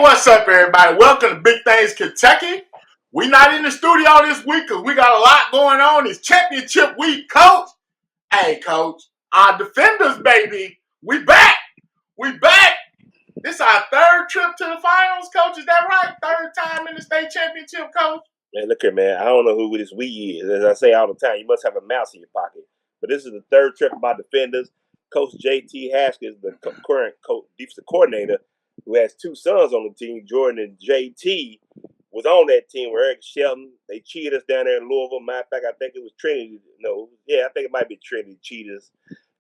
what's up, everybody? Welcome to Big Things Kentucky. We're not in the studio this week because we got a lot going on. It's championship week, Coach. Hey, Coach, our defenders, baby. We back. We back. This is our third trip to the finals, Coach. Is that right? Third time in the state championship, Coach? Man, look here, man. I don't know who this we is. As I say all the time, you must have a mouse in your pocket. But this is the third trip of our defenders. Coach J.T. Haskins, the current defensive coordinator, who has two sons on the team, Jordan and J.T., was on that team with Eric Shelton. They cheated us down there in Louisville. Matter of fact, I think it was Trinity. I think it might be Trinity cheaters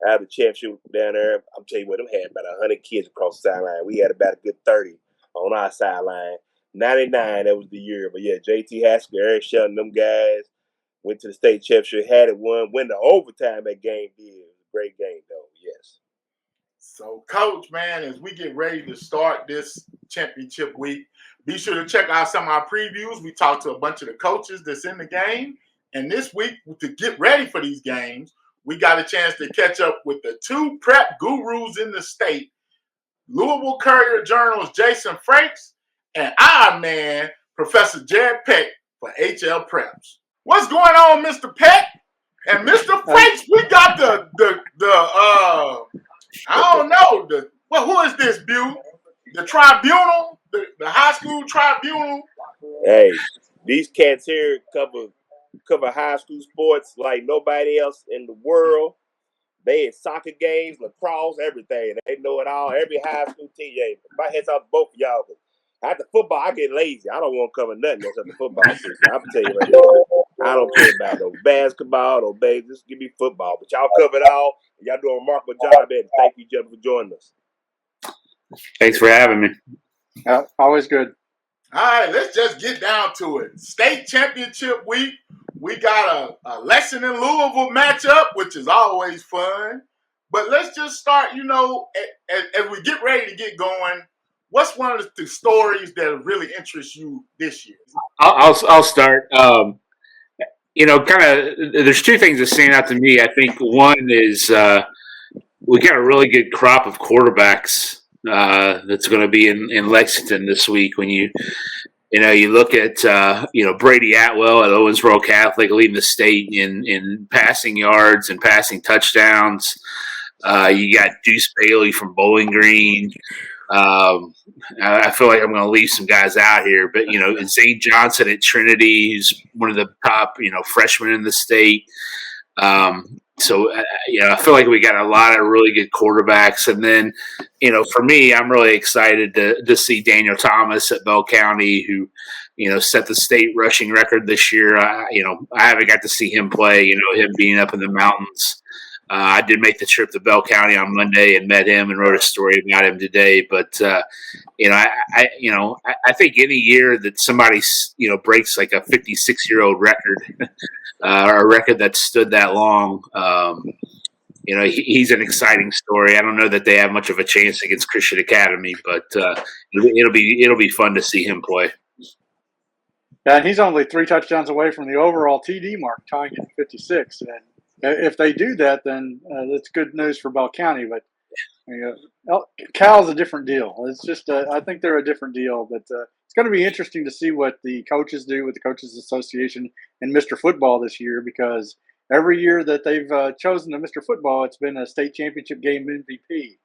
out of the championship down there. I'm telling you what, them had about 100 kids across the sideline. We had about a good 30 on our sideline. 99, that was the year. But yeah, J.T. Haskins, Eric Shelton, them guys went to the state championship, had it won, win the overtime that game did. It was a great game, though, yes. So, Coach, man, as we get ready to start this championship week, be sure to check out some of our previews. We talked to a bunch of the coaches that's in the game. And this week, to get ready for these games, we got a chance to catch up with the two prep gurus in the state, Louisville Courier-Journal's Jason Frakes and our man, Professor Jared Peck for HL Preps. What's going on, Mr. Peck? And Mr. Frakes, we got I don't know. Who is this, Bew? The tribunal? The high school tribunal? Hey, these cats here cover high school sports like nobody else in the world. They had soccer games, lacrosse, everything. They know it all. Every high school team. Yeah, my head's off both of y'all. After football, I get lazy. I don't want to cover nothing else after football season. I'm tell you right now, I don't care about no basketball, no baseball. Just give me football. But y'all cover it all. Y'all do a remarkable job at it. Thank you, gentlemen, for joining us. Thanks for having me. Always good. All right, let's just get down to it. State championship week. We got a Lexington Louisville matchup, which is always fun. But let's just start, as we get ready to get going, what's one of the stories that really interests you this year? I'll start. There's two things that stand out to me. I think one is we got a really good crop of quarterbacks that's going to be in Lexington this week. When you look at Brady Atwell at Owensboro Catholic leading the state in passing yards and passing touchdowns. You got Deuce Bailey from Bowling Green. I feel like I'm going to leave some guys out here, but Zane Johnson at Trinity, who's one of the top freshmen in the state. So I feel like we got a lot of really good quarterbacks, and then for me, I'm really excited to see Daniel Thomas at Bell County, who set the state rushing record this year. I haven't got to see him play. Him being up in the mountains. I did make the trip to Bell County on Monday and met him and wrote a story about him today. But I think any year that somebody breaks like a 56-year-old record, or a record that stood that long, he's an exciting story. I don't know that they have much of a chance against Christian Academy, but it'll be fun to see him play. Yeah, and he's only 3 touchdowns away from the overall TD mark, tying it at 56. And if they do that, then that's good news for Bell County. But Cal's a different deal. It's just I think they're a different deal. But it's going to be interesting to see what the coaches do with the Coaches Association and Mr. Football this year, because every year that they've chosen the Mr. Football, it's been a state championship game MVP.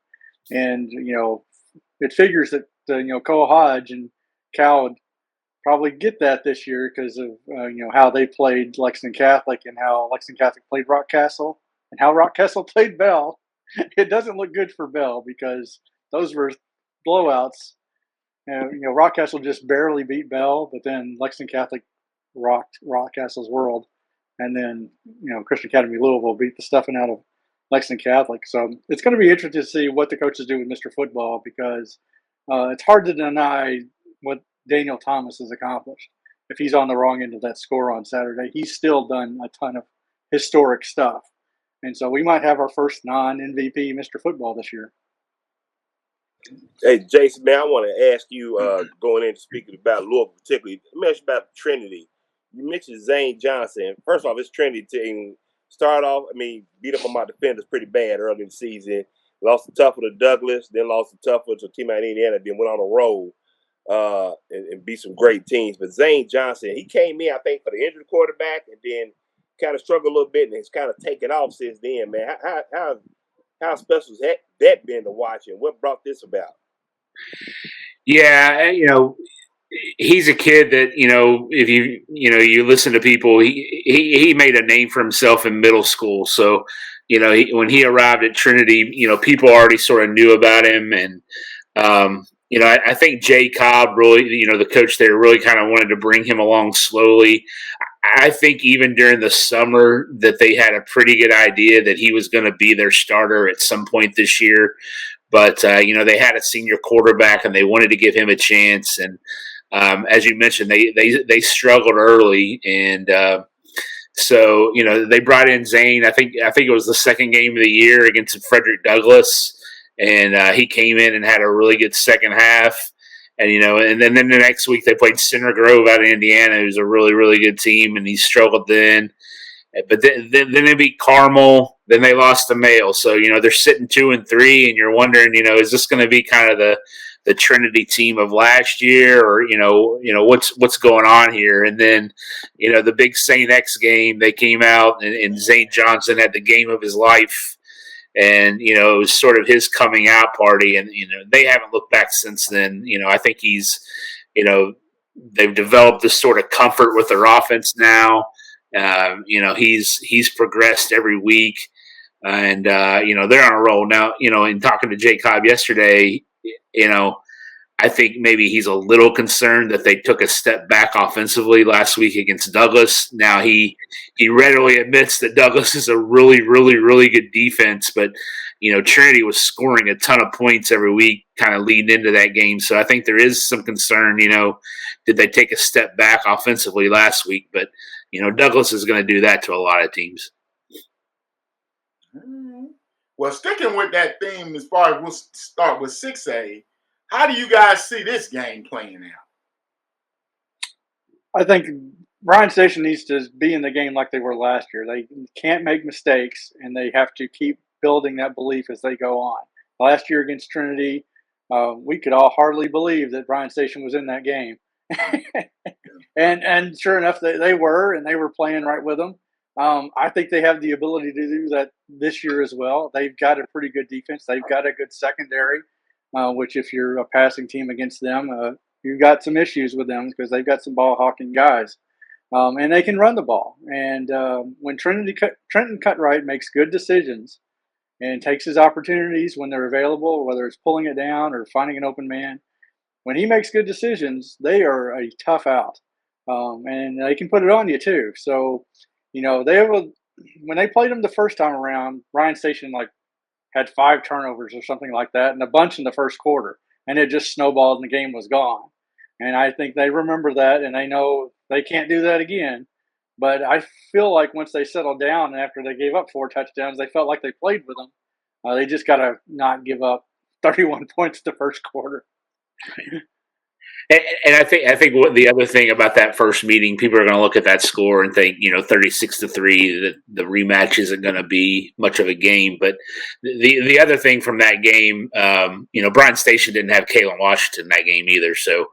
And, it figures that, Cole Hodge and Cal would probably get that this year because of how they played Lexington Catholic and how Lexington Catholic played Rockcastle and how Rockcastle played Bell. It doesn't look good for Bell because those were blowouts. Rockcastle just barely beat Bell, but then Lexington Catholic rocked Rockcastle's world, and then Christian Academy Louisville beat the stuffing out of Lexington Catholic. So it's going to be interesting to see what the coaches do with Mr. Football, because it's hard to deny what Daniel Thomas has accomplished. If he's on the wrong end of that score on Saturday, he's still done a ton of historic stuff. And so we might have our first non-MVP Mr. Football this year. Hey, Jason, man, I want to ask you, going into speaking about Louisville particularly, let me ask you about Trinity. You mentioned Zane Johnson. First off, this Trinity team started off, beat up on my defenders pretty bad early in the season. Lost the tough one to Douglas, then lost the tough one to a team out in Indiana, then went on a roll. and beat some great teams. But Zane Johnson, he came in, I think, for the injured quarterback, and then kind of struggled a little bit, and has kind of taken off since then. Man, how special has that been to watch, and what brought this about? Yeah, he's a kid that if you listen to people, he made a name for himself in middle school. So when he arrived at Trinity, people already sort of knew about him, and I think Jay Cobb really, the coach there, really kind of wanted to bring him along slowly. I think even during the summer that they had a pretty good idea that he was going to be their starter at some point this year. But they had a senior quarterback, and they wanted to give him a chance. And as you mentioned, they struggled early, and so they brought in Zane. I think it was the second game of the year against Frederick Douglass, and he came in and had a really good second half. And and then the next week they played Center Grove out of Indiana, who's a really, really good team, and he struggled then. But then they beat Carmel. Then they lost to Mail. So they're sitting 2-3, and you're wondering, is this going to be kind of the Trinity team of last year, or what's going on here? And then the big Saint X game, they came out, and Zane Johnson had the game of his life, and it was sort of his coming out party, and they haven't looked back since then. I think he's they've developed this sort of comfort with their offense now. He's progressed every week, and they're on a roll now. In talking to Jay Cobb yesterday, I think maybe he's a little concerned that they took a step back offensively last week against Douglass. Now he readily admits that Douglass is a really, really, really good defense, but Trinity was scoring a ton of points every week, kind of leading into that game. So I think there is some concern. Did they take a step back offensively last week? But Douglass is going to do that to a lot of teams. Well, sticking with that theme, as far as we'll start with 6A. How do you guys see this game playing out? I think Bryan Station needs to be in the game like they were last year. They can't make mistakes, and they have to keep building that belief as they go on. Last year against Trinity, we could all hardly believe that Bryan Station was in that game. and sure enough, they were, and they were playing right with them. I think they have the ability to do that this year as well. They've got a pretty good defense. They've got a good secondary. Which if you're a passing team against them, you've got some issues with them because they've got some ball hawking guys. And they can run the ball. And when Trenton Cutright makes good decisions and takes his opportunities when they're available, whether it's pulling it down or finding an open man, when he makes good decisions, they are a tough out. And they can put it on you too. So, when they played them the first time around, Bryan Station had 5 turnovers or something like that, and a bunch in the first quarter, and it just snowballed and the game was gone. And I think they remember that, and they know they can't do that again. But I feel like once they settled down after they gave up 4 touchdowns, they felt like they played with them. They just got to not give up 31 points the first quarter. And I think what the other thing about that first meeting, people are going to look at that score and think, 36-3, that the rematch isn't going to be much of a game. But the other thing from that game, Bryan Station didn't have Kalen Washington in that game either. So,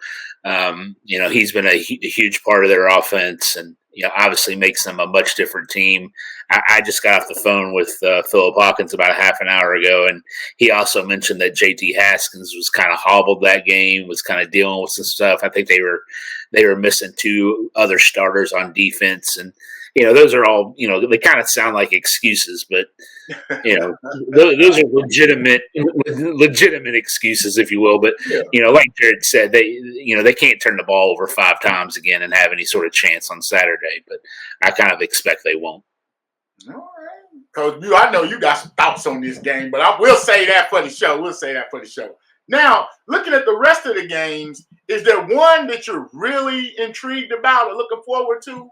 he's been a huge part of their offense, and obviously makes them a much different team. I just got off the phone with Philip Hawkins about a half an hour ago, and he also mentioned that JT Haskins was kind of hobbled that game, was kind of dealing with some stuff. I think they were missing 2 other starters on defense, and those are all they kind of sound like excuses, but those are legitimate excuses, if you will. But like Jared said, they can't turn the ball over 5 times again and have any sort of chance on Saturday. But I kind of expect they won't. All right, Coach Mew, I know you got some thoughts on this game, but we'll say that for the show. Now, looking at the rest of the games, is there one that you're really intrigued about or looking forward to?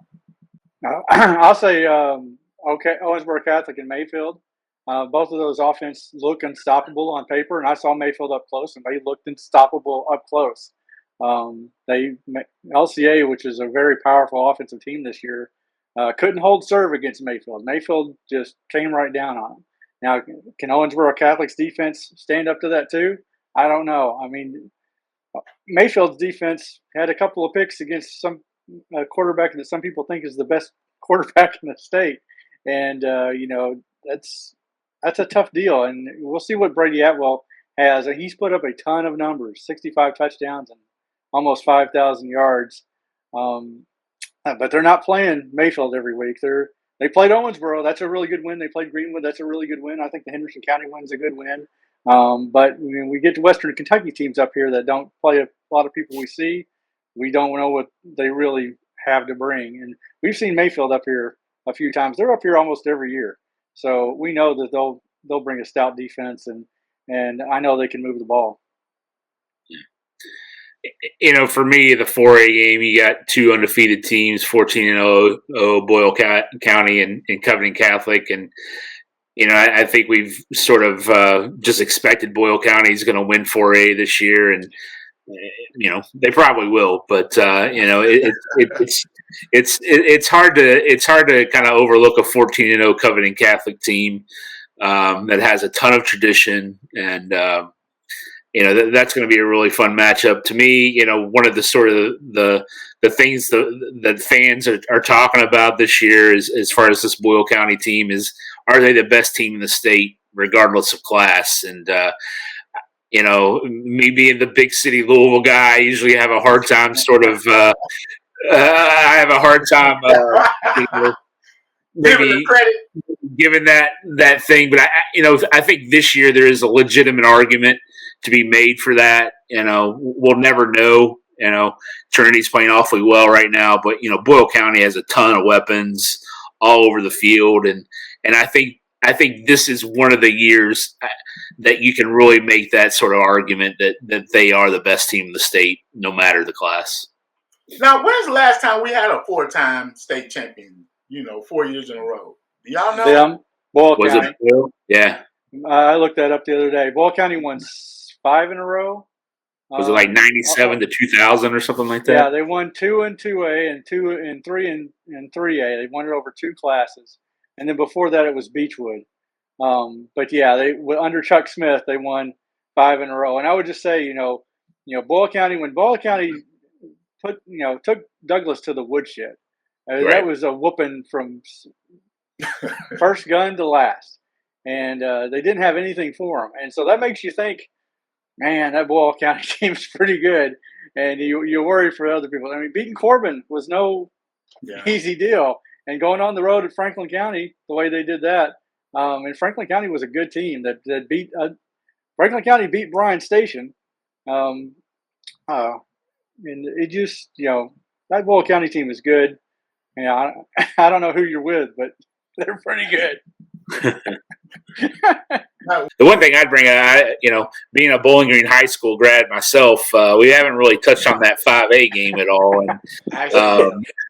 I'll say, Owensboro Catholic and Mayfield. Both of those offenses look unstoppable on paper, and I saw Mayfield up close, and they looked unstoppable up close. LCA, which is a very powerful offensive team this year, couldn't hold serve against Mayfield. Mayfield just came right down on them. Now, can Owensboro Catholic's defense stand up to that too? I don't know. I mean, Mayfield's defense had a couple of picks against some quarterback that some people think is the best quarterback in the state, and that's a tough deal. And we'll see what Brady Atwell has. And he's put up a ton of numbers: 65 touchdowns and almost 5,000 yards. But they're not playing Mayfield every week. They played Owensboro. That's a really good win. They played Greenwood. That's a really good win. I think the Henderson County win's a good win. But when we get to Western Kentucky teams up here that don't play a lot of people we see, we don't know what they really have to bring. And we've seen Mayfield up here a few times. They're up here almost every year. So we know that they'll bring a stout defense, and I know they can move the ball. For me, the 4A game, you got two undefeated teams, 14-0, Boyle County and Covenant Catholic. And, I think we've sort of just expected Boyle County is going to win 4A this year. And, they probably will. But, it's hard to kind of overlook a 14-0 Covenant Catholic team that has a ton of tradition. And, that's going to be a really fun matchup. To me, one of the sort of the things that fans are talking about this year is, as far as this Boyle County team is, are they the best team in the state, regardless of class? And, me being the big city Louisville guy, I usually have a hard time I have a hard time maybe given that thing. But I think this year there is a legitimate argument to be made for that. We'll never know. Trinity's playing awfully well right now, but Boyle County has a ton of weapons all over the field, and I think this is one of the years that you can really make that sort of argument that they are the best team in the state, no matter the class. Now, when's the last time we had a 4-time state champion? 4 years in a row. Do y'all know? Them, Boyle Was County. it Boyle? Yeah. I looked that up the other day. Boyle County won 5 in a row. Was it like 97 to 2000 or something like that? Yeah, they won 2 in 2A and 2 and 3 in 3A. They won it over 2 classes, and then before that it was Beechwood. But yeah, they under Chuck Smith they won 5 in a row. And I would just say, Boyle County, when Boyle County took Douglas to the woodshed, Right. That was a whooping from first gun to last, and they didn't have anything for them. And so that makes you think, man, that Boyle County team is pretty good, and you worry for other people. I mean, beating Corbin was no easy deal, and going on the road at Franklin County the way they did that, and Franklin County was a good team that beat Franklin County beat Bryan Station, and it just that Boyle County team is good. I don't know who you're with, but they're pretty good. The one thing I'd bring up, being a Bowling Green High School grad myself, we haven't really touched on that 5A game at all. And,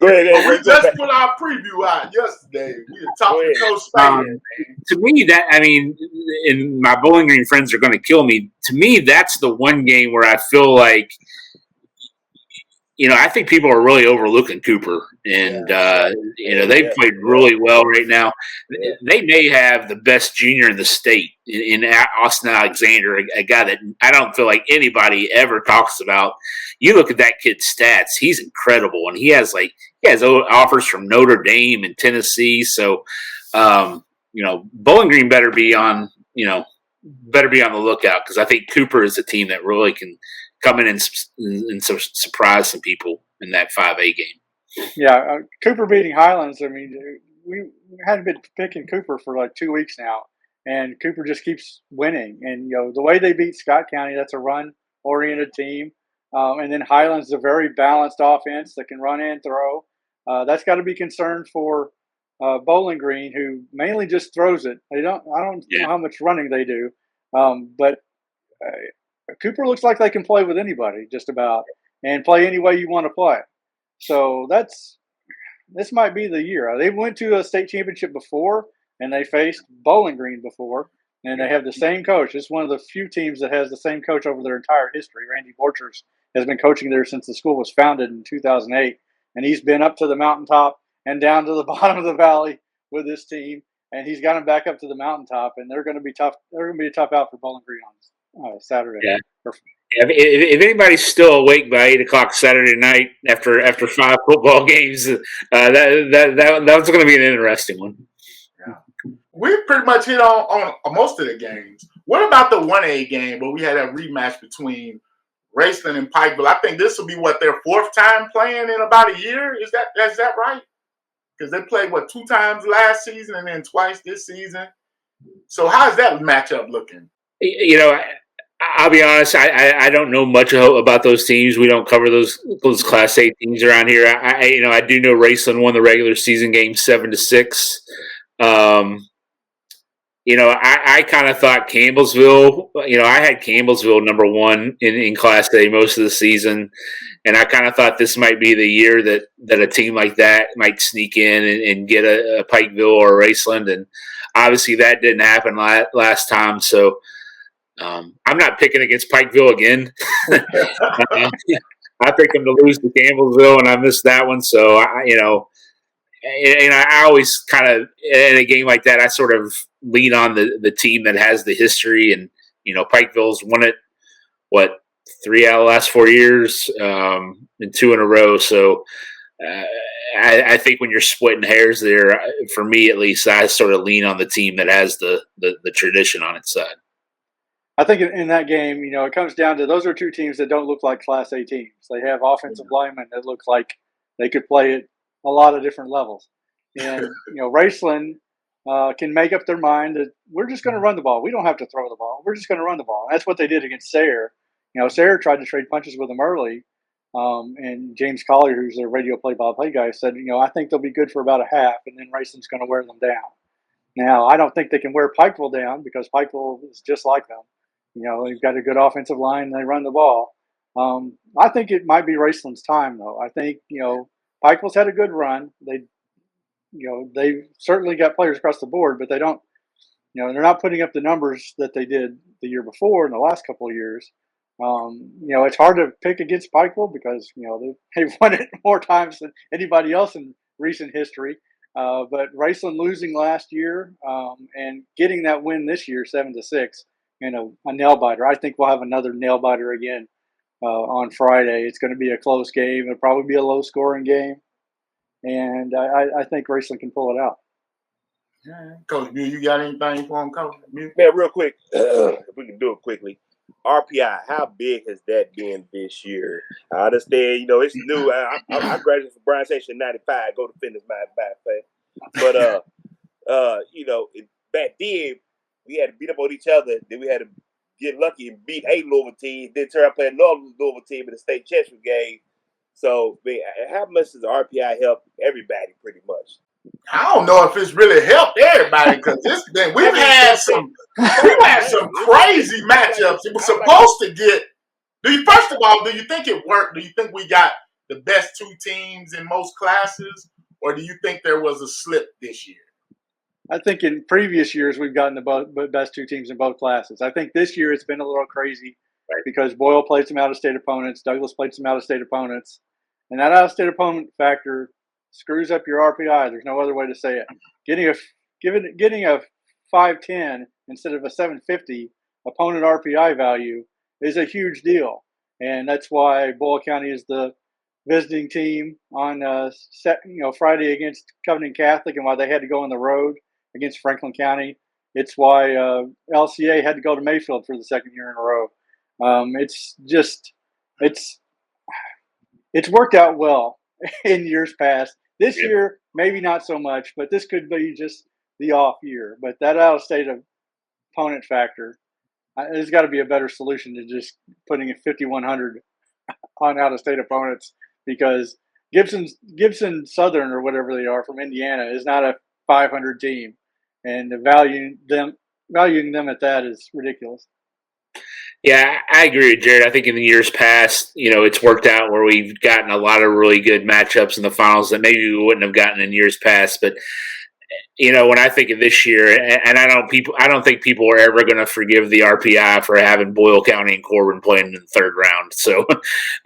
we just put our preview out yesterday. We talked to Coach Spader. To me, and my Bowling Green friends are going to kill me. To me, that's the one game where I feel like, I think people are really overlooking Cooper, and they've played really well right now. They may have the best junior in the state in Austin Alexander, a guy that I don't feel like anybody ever talks about. You look at that kid's stats; he's incredible, and he has offers from Notre Dame and Tennessee. So, Bowling Green better be on the lookout, because I think Cooper is a team that really can come in and surprise some people in that 5A game. Yeah, Cooper beating Highlands. I mean, we hadn't been picking Cooper for like 2 weeks now, and Cooper just keeps winning. And the way they beat Scott County, that's a run-oriented team. And then Highlands is a very balanced offense that can run and throw. That's got to be concerned for Bowling Green, who mainly just throws it. I don't know how much running they do, but Cooper looks like they can play with anybody, just about, and play any way you want to play. So this might be the year. They went to a state championship before, and they faced Bowling Green before, and they have the same coach. It's one of the few teams that has the same coach over their entire history. Randy Borchers has been coaching there since the school was founded in 2008, and he's been up to the mountaintop and down to the bottom of the valley with this team, and he's got them back up to the mountaintop, and they're going to be tough. They're going to be a tough out for Bowling Green on Saturday. Yeah. If anybody's still awake by 8 o'clock Saturday night after 5 football games, that's going to be an interesting one. We pretty much hit on most of the games. What about the 1A game where we had a rematch between Raceland and Pikeville? I think this will be their 4th time playing in about a year. Is that right? Because they played 2 times last season and then twice this season. So how's that matchup looking? I'll be honest. I don't know much about those teams. We don't cover those Class A teams around here. I do know Raceland won the regular season game 7-6. I kind of thought Campbellsville. I had Campbellsville number 1 in Class A most of the season, and I kind of thought this might be the year that a team like that might sneak in and get a Pikeville or a Raceland, and obviously that didn't happen last time. So I'm not picking against Pikeville again. I picked them to lose to Campbellsville, and I missed that one. So I always kind of, in a game like that, I sort of lean on the team that has the history. And, Pikeville's won it, 3 out of the last 4 years, and 2 in a row. So I think when you're splitting hairs there, for me at least, I sort of lean on the team that has the tradition on its side. I think in that game, it comes down to those are 2 teams that don't look like Class A teams. They have offensive linemen that look like they could play at a lot of different levels. And, Raceland can make up their mind that we're just going to run the ball. We don't have to throw the ball. We're just going to run the ball. And that's what they did against Sayre. Sayre tried to trade punches with them early. And James Collier, who's their radio play-by-play guy, said, I think they'll be good for about a half, and then Raceland's going to wear them down. Now, I don't think they can wear Pikeville down because Pikeville is just like them. They've got a good offensive line and they run the ball. I think it might be Raceland's time, though. I think, Pikeville's had a good run. They've certainly got players across the board, but they don't, they're not putting up the numbers that they did the year before in the last couple of years. It's hard to pick against Pikeville because, they've won it more times than anybody else in recent history. But Raceland losing last year and getting that win this year, 7-6, a nail biter. I think we'll have another nail biter again on Friday. It's going to be a close game. It'll probably be a low scoring game. And I think Raceland can pull it out. Yeah. Coach Bill, you got anything for him, Coach? Man, real quick, if we can do it quickly. RPI, how big has that been this year? I understand, it's new. I graduated from Bryan Station in 95. Go to fitness, my bad. But, back then, we had to beat up on each other. Then we had to get lucky and beat a Louisville team. Then turn out play another Louisville team in the state championship game. So, man, how much does RPI help everybody pretty much? I don't know if it's really helped everybody because we've had some crazy matchups. It was supposed to get. First of all, do you think it worked? Do you think we got the best 2 teams in most classes, or do you think there was a slip this year? I think in previous years we've gotten the best 2 teams in both classes. I think this year it's been a little crazy because Boyle played some out-of-state opponents, Douglas played some out-of-state opponents, and that out-of-state opponent factor screws up your RPI. There's no other way to say it. Getting a 510 instead of a 750 opponent RPI value is a huge deal, and that's why Boyle County is the visiting team on Friday against Covenant Catholic, and why they had to go on the road against Franklin County. It's why LCA had to go to Mayfield for the 2nd year in a row. It's worked out well in years past. This year, maybe not so much, but this could be just the off year. But that out-of-state opponent factor, there's got to be a better solution to just putting a 5,100 on out-of-state opponents, because Gibson Southern or whatever they are from Indiana is not a 500 team, and valuing them at that is ridiculous. Yeah, I agree with Jared. I think in the years past, it's worked out where we've gotten a lot of really good matchups in the finals that maybe we wouldn't have gotten in years past. But when I think of this year, and I don't think people are ever going to forgive the RPI for having Boyle County and Corbin playing in the 3rd round. So,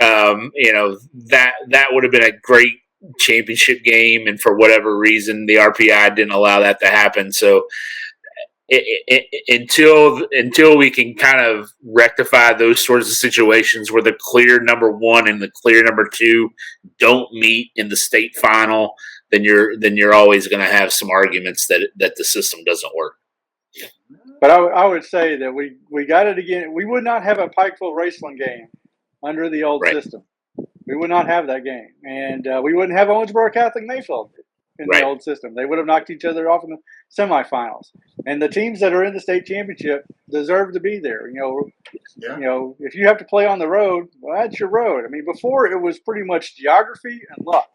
that would have been a great championship game, and for whatever reason, the RPI didn't allow that to happen. So, until we can kind of rectify those sorts of situations where the clear number one and the clear number two don't meet in the state final, then you're always going to have some arguments that the system doesn't work. But I would say that we got it again. We would not have a Pikeville Raceland game under the old system. We would not have that game. And we wouldn't have Owensboro Catholic Mayfield in the old system. They would have knocked each other off in the semifinals. And the teams that are in the state championship deserve to be there. You know, if you have to play on the road, well, that's your road. I mean, before it was pretty much geography and luck.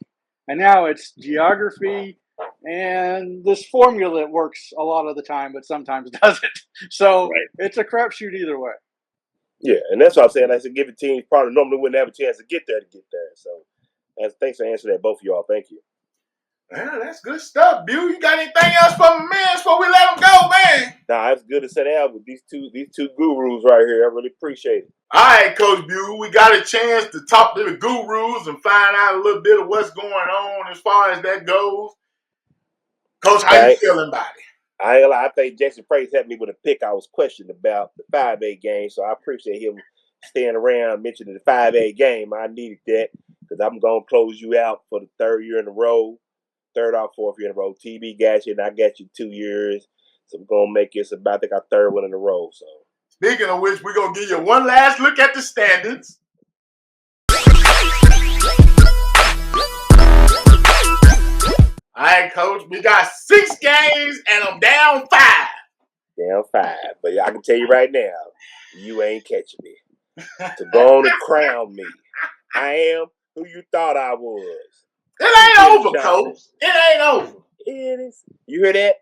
And now it's geography and this formula that works a lot of the time, but sometimes doesn't. So it's a crapshoot either way. Yeah, and that's what I'm saying. I said give the teams probably normally wouldn't have a chance to get there. So thanks for answering that, both of y'all. Thank you. Yeah, that's good stuff, Bill. You got anything else for my man before we let him go, man? Nah, it's good to sit down with these two gurus right here. I really appreciate it. All right, Coach Buell, we got a chance to talk to the gurus and find out a little bit of what's going on as far as that goes. Coach, how you feeling about it? I ain't gonna lie, I think Jason Frakes helped me with a pick I was questioned about the 5A game, so I appreciate him staying around mentioning the 5A game. I needed that because I'm going to close you out for the third year in a row, third or fourth year in a row. TB got you, and I got you 2 years, so I'm going to make this about, I think, our third one in a row. So, speaking of which, we're going to give you one last look at the standings. All right, Coach, we got 6 games, and I'm down 5. Down 5. But I can tell you right now, you ain't catching me. To go on and crown me. I am who you thought I was. It ain't over, Coach. It ain't over. It is. You hear that?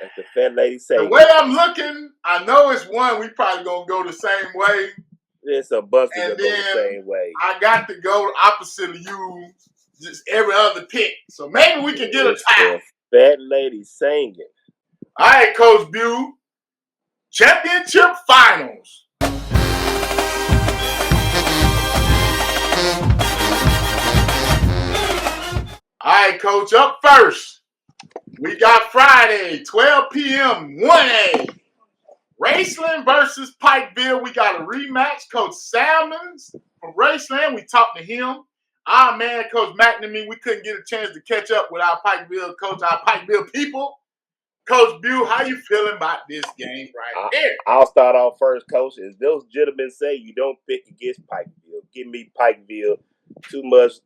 That's the fat lady saying. The way I'm looking, I know it's one we probably going to go the same way. It's a bunch of go the same way. I got to go opposite of you. Just every other pick. So maybe we can get a tie. That lady singing. All right, Coach Buell. Championship finals. All right, Coach, up first. We got Friday, 12 p.m., 1A. Raceland versus Pikeville. We got a rematch. Coach Salmons from Raceland. We talked to him. Our man, Coach McNamee, we couldn't get a chance to catch up with our Pikeville coach, our Pikeville people. Coach Buell, how you feeling about this game right here? I'll start off first, Coach. As those gentlemen say, you don't pick against Pikeville. Give me Pikeville. Too much.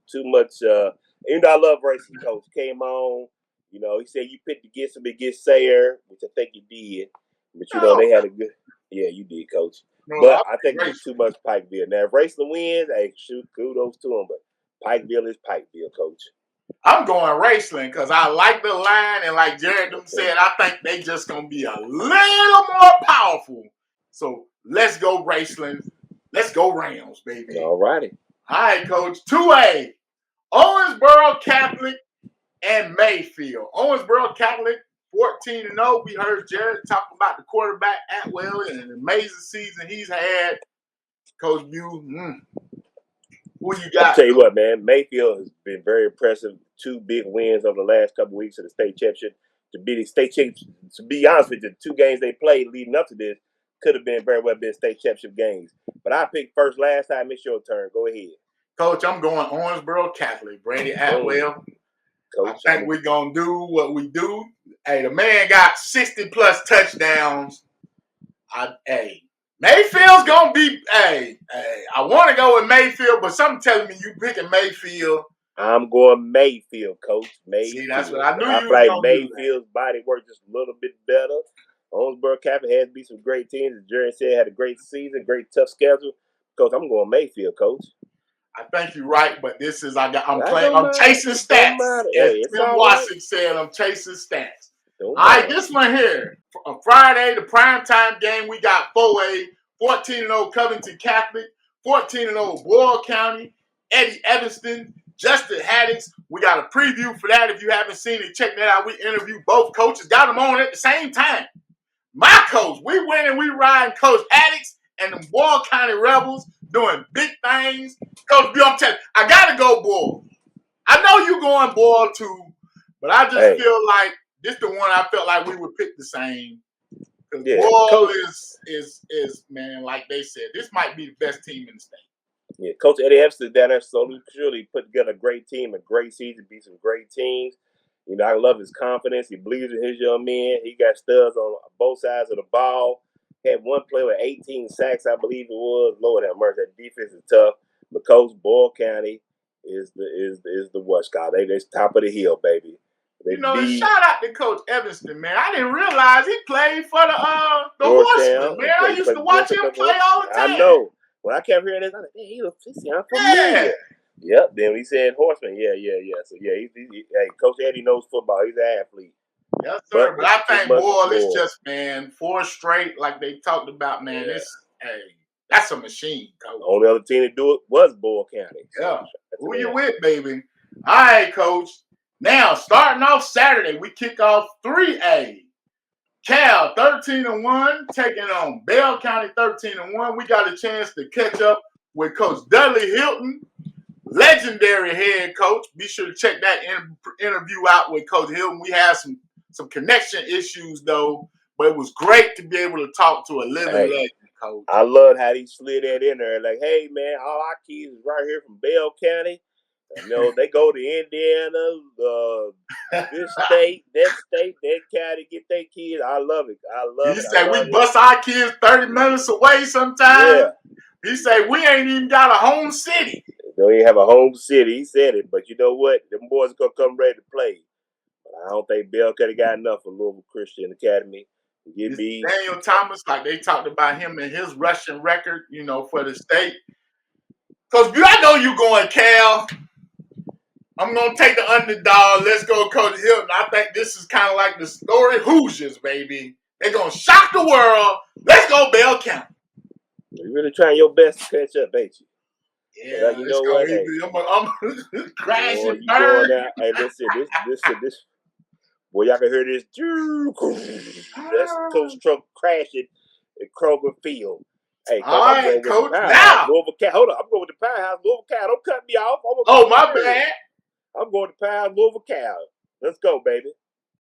Even though I love racing, Coach. Came on. You know, he said you picked against him against Sayer, which I think you did. But, you know, they had a good – yeah, you did, Coach. No, but I think it's too much Pikeville. Now, if Raceland wins, hey, shoot, kudos to him. But Pikeville is Pikeville, Coach. I'm going Raceland because I like the line, and like Jared said, I think they just going to be a little more powerful. So let's go Raceland. Let's go Rams, baby. All righty. All right, Coach. 2A, Owensboro Catholic and Mayfield. Owensboro Catholic, 14-0. We heard Jared talk about the quarterback Atwell and an amazing season he's had. Coach Buell, who you got? I'll tell you what, man. Mayfield has been very impressive. 2 big wins over the last couple of weeks of the state championship. To be honest with you, the 2 games they played leading up to this could have been very well been state championship games. But I picked first last time. It's your turn. Go ahead. Coach, I'm going Owensboro Catholic. Brady Atwell. Coach, I think we're going to do what we do. Hey, the man got 60-plus touchdowns. Mayfield's going to be, I want to go with Mayfield, but something telling me you picking Mayfield. I'm going Mayfield, Coach. Mayfield. See, that's what I knew you were going to do. Mayfield's body work just a little bit better. Owensboro Catholic has beat some great teams. As Jared said, had a great season, great tough schedule. Coach, I'm going Mayfield, Coach. I think you're right, but this is I'm chasing stats. As Tim Watson said, I'm chasing stats. All right, this one here. On Friday, the primetime game, we got 4A, 14-0 Covington Catholic, 14-0 Boyle County, Eddie Evanston, Justin Haddix. We got a preview for that. If you haven't seen it, check that out. We interviewed both coaches, got them on at the same time. My coach, we winning, we riding Coach Haddix and the Boyle County Rebels doing big things. Coach Bill, I'm telling you, I got to go Boyle. I know you going Boyle too, but I just feel like this the one I felt like we would pick the same. Because Yeah, Boyle is man, like they said, this might be the best team in the state. Yeah, Coach Eddie Epstein down there slowly, surely put together a great team, a great season, beat some great teams. You know, I love his confidence. He believes in his young men. He got studs on both sides of the ball. Had one player with 18 sacks, I believe it was. Lord have mercy, that defense is tough. But Coach Boyle County is the what, Scott? They're top of the hill, baby. You know, and shout out to Coach Evanston, man. I didn't realize he played for the Horsemen, man. I used to watch him play all the time. I know. When I kept hearing this, I was like, hey, he sound familiar. Yeah. Yep. Then when he said Horseman, yeah. So yeah, hey, Coach Eddie knows football. He's an athlete. Yes, sir. But I think Boyle is just, man, 4 straight, like they talked about, man. Yeah. That's a machine, Coach. The only other team to do it was Boyle County. So yeah. Who you with, baby? All right, Coach. Now, starting off Saturday, we kick off 3A. Cal 13-1, taking on Bell County 13-1. We got a chance to catch up with Coach Dudley Hilton, legendary head coach. Be sure to check that interview out with Coach Hilton. We had some connection issues though, but it was great to be able to talk to a living legend, Coach. I loved how he slid that in there. Like, hey man, all our kids is right here from Bell County. You know, they go to Indiana, this state, that county, get their kids. I love it. He said we bust our kids 30 minutes away sometimes. Yeah. He said we ain't even got a home city. Don't even have a home city. He said it, but you know what? Them boys are gonna come ready to play. I don't think Bell County got enough for Louisville Christian Academy. Daniel Thomas, like they talked about him and his rushing record, you know, for the state. Because I know you going, Cal. I'm going to take the underdog. Let's go, Coach Hilton. I think this is kind of like the story Hoosiers, baby. They're going to shock the world. Let's go, Bell County. You're really trying your best to catch up, ain't you? Yeah, you know what? Hey, I'm crashing bird. Hey, listen, this. Boy, y'all can hear this. That's Coach Trump crashing at Kroger Field. Hey, all right, Coach. Now. Louisville Cat. Hold on. I'm going to the Powerhouse. Louisville Cat. Don't cut me off. My bad. I'm going to Powerhouse, Louisville Cal. Let's go, baby.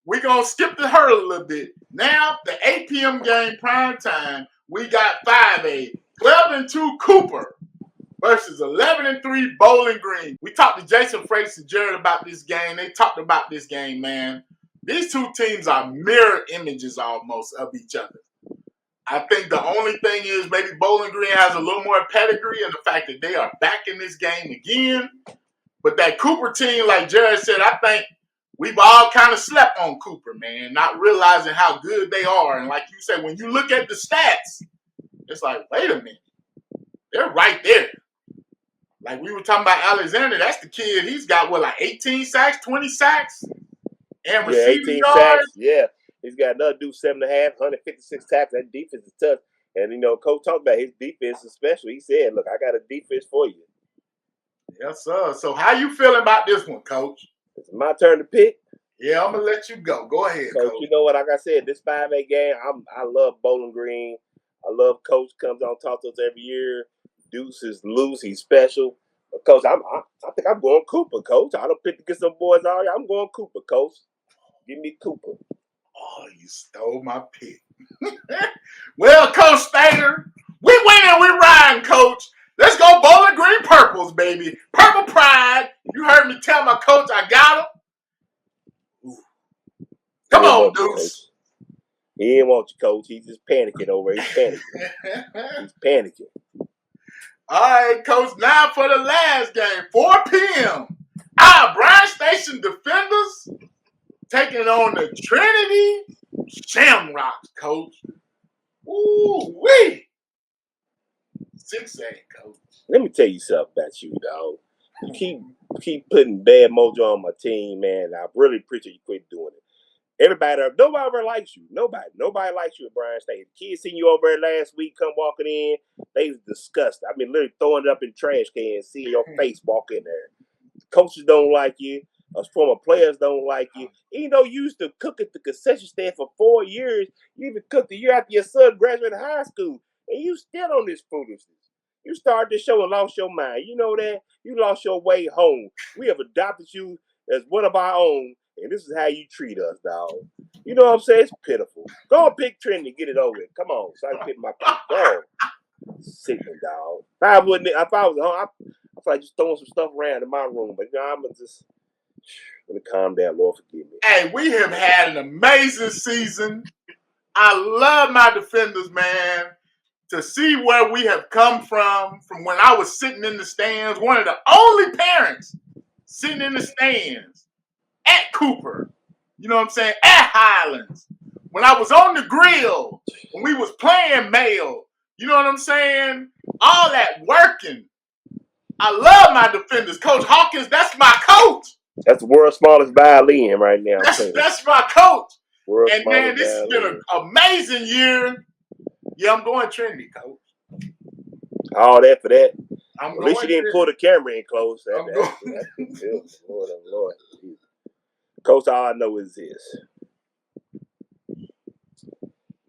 We're going to skip the hurdle a little bit. Now, the 8 p.m. game, prime time, we got 5A. 12-2 Cooper versus 11-3 Bowling Green. We talked to Jason Frakes and Jared about this game. They talked about this game, man. These two teams are mirror images almost of each other. I think the only thing is maybe Bowling Green has a little more pedigree and the fact that they are back in this game again. But that Cooper team, like Jared said, I think we've all kind of slept on Cooper, man, not realizing how good they are. And like you said, when you look at the stats, it's like, wait a minute. They're right there. Like we were talking about Alexander, that's the kid. He's got, 18 sacks, 20 sacks? And receiving yards? Sacks, yeah. He's got another dude, 7.5, 156 tackles. That defense is tough. And, you know, Coach talked about his defense especially. He said, look, I got a defense for you. Yes, sir. So how you feeling about this one, Coach? It's my turn to pick. Yeah, I'm going to let you go. Go ahead, Coach. You know what? Like I said, this 5A game, I love Bowling Green. I love Coach comes on talk to us every year. Deuce is loose. He's special. But Coach, I think I'm going Cooper, Coach. I don't pick to get some boys all year. I'm going Cooper, Coach. Give me Cooper. Oh, you stole my pick. Well, Coach Stater, we winning, we riding, Coach. Let's go Bowling Green Purples, baby. Purple Pride. You heard me tell my coach I got him. Ooh. Come on, Deuce. He didn't want you, Coach. He's just panicking over. He's panicking. He's panicking. All right, Coach. Now for the last game, 4 p.m. Bryan Station Defenders taking on the Trinity Shamrocks, Coach. Ooh-wee. 6A, Coach. Let me tell you something about you, dog. You keep putting bad mojo on my team, man. I really appreciate you quit doing it. Nobody ever likes you. Nobody likes you at Bryan State. The kids seen you over there last week, come walking in. They was disgusted. I mean, literally throwing it up in trash cans, seeing your face walk in there. Coaches don't like you. Us former players don't like you. Even though you used to cook at the concession stand for 4 years, you even cooked the year after your son graduated high school, and you still on this foolishness. You started this show and lost your mind. You know that? You lost your way home. We have adopted you as one of our own, and this is how you treat us, dog. You know what I'm saying? It's pitiful. Go and pick Trinity, get it over with. Come on, so I can pick my pick. Go. Sickening, dog. If I was home, I feel like just throwing some stuff around in my room. But I'm gonna just let me calm down. Lord forgive me. Hey, we have had an amazing season. I love my defenders, man. To see where we have come from when I was sitting in the stands, one of the only parents sitting in the stands at Cooper, you know what I'm saying, at Highlands, when I was on the grill, when we was playing Mail, you know what I'm saying, all that working. I love my defenders. Coach Hawkins, that's my coach. That's the world's smallest violin right now. That's my coach. World's and man, this violin. has been an amazing year. Yeah, I'm going Trinity, coach. All that for that. At least you didn't pull the camera in close. Lord. Coach, all I know is this.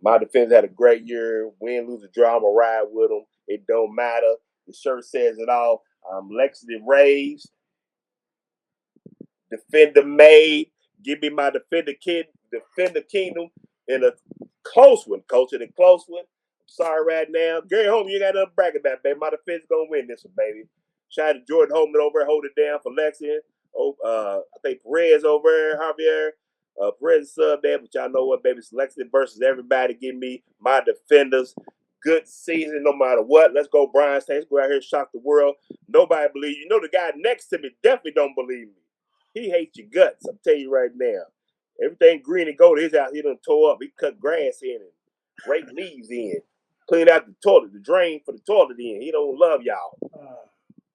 My defense had a great year. Win, lose, or draw, I'm going to ride with them. It don't matter. The shirt says it all. I'm Lexington raised. Defender made. Give me my defender kingdom in a close one, coach. In a close one. I'm sorry right now. Gary Holman, you got nothing to brag about, baby. My defense is going to win this one, baby. Shout out to Jordan Holman over there, hold it down for Lexington. I think Perez over there, Javier. Perez sub there, but y'all know what, baby? It's Lexington versus everybody. Give me my defenders. Good season, no matter what. Let's go, Brian State. Let's go out here and shock the world. Nobody believes you. You know the guy next to me definitely don't believe me. He hates your guts. I'm telling you right now. Everything green and gold, his house, he done tore up. He cut grass in and raked leaves in. Cleaned out the toilet, the drain for the toilet in. He don't love y'all.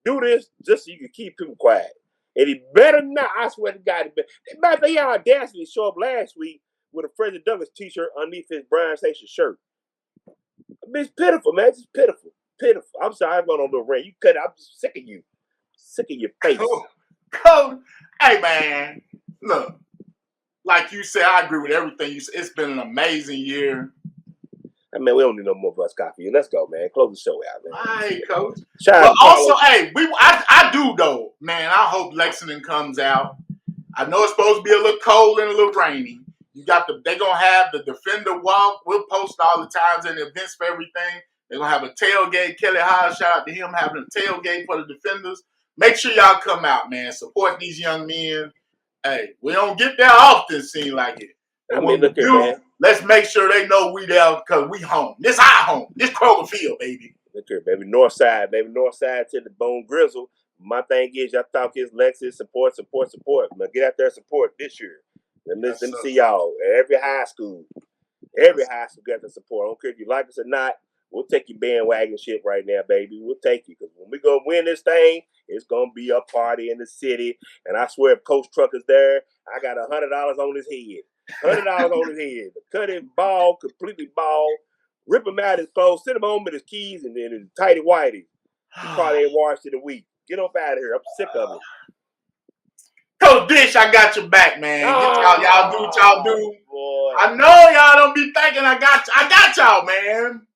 Do this just so you can keep people quiet. And he better not, I swear to God, he had audacity to show up last week with a Frederick Douglass t-shirt underneath his Brian Station shirt. I mean, it's pitiful, man. It's pitiful. Pitiful. I'm sorry, I'm going on the rant. You cut it. I'm just sick of you. Sick of your face. Coach, hey, man, look, like you said, I agree with everything you said. It's been an amazing year. I mean, we don't need no more bus coffee. Let's go, man. Close the show out, man. All right, Coach. But also, hey, I do, though, man. I hope Lexington comes out. I know it's supposed to be a little cold and a little rainy. They're going to have the defender walk. We'll post all the times and the events for everything. They're going to have a tailgate. Kelly High, shout out to him, having a tailgate for the defenders. Make sure y'all come out, man. Support these young men. Hey, we don't get there often, seem like it. I mean, look here, man. Let's make sure they know we there because we home. This our home. This Kroger Field, baby. Look here, baby. North side, baby. North side to the bone grizzle. My thing is, y'all talk is Lexus, support. Now get out there and support this year. Let me see y'all. Every high school got the support. I don't care if you like us or not. We'll take your bandwagon shit right now, baby. We'll take you because when we gonna win this thing, it's gonna be a party in the city. And I swear, if Coach Truck is there, I got $100 on his head. $100 on his head. Cut him bald, completely bald. Rip him out his clothes. Send him home with his keys and his tighty whitey. He probably ain't washed in a week. Get up out of here. I'm sick of it. Coach Dish, I got your back, man. Y'all do what y'all do. Boy. I know y'all don't be thinking I got y'all, man.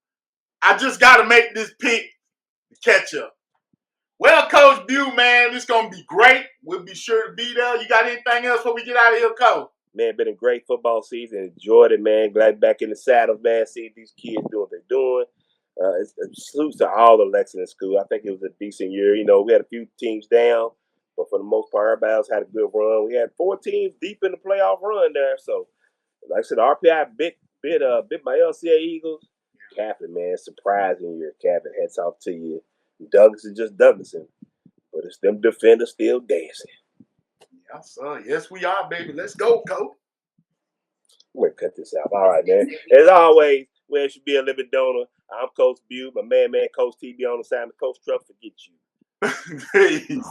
I just got to make this pick to catch up. Well, Coach Bew, man, it's going to be great. We'll be sure to be there. You got anything else before we get out of here, Coach? Man, been a great football season. Enjoyed it, man. Glad back in the saddle, man. Seeing these kids do what they're doing. It's salutes to all the Lexington school. I think it was a decent year. You know, we had a few teams down, but for the most part, everybody else had a good run. We had 4 teams deep in the playoff run there. So, like I said, RPI bit my LCA Eagles. Kaplan, man, surprising year. Kaplan, hats off to you. Douglas is just Douglasin, but it's them defenders still dancing. Yes, sir. Yes, we are, baby. Let's go, Coach. We're going to cut this out. All right, man. As always, where it should be a living donor. I'm Coach Bew, my man, Coach TB on the side. Coach Truck, forget you. Peace.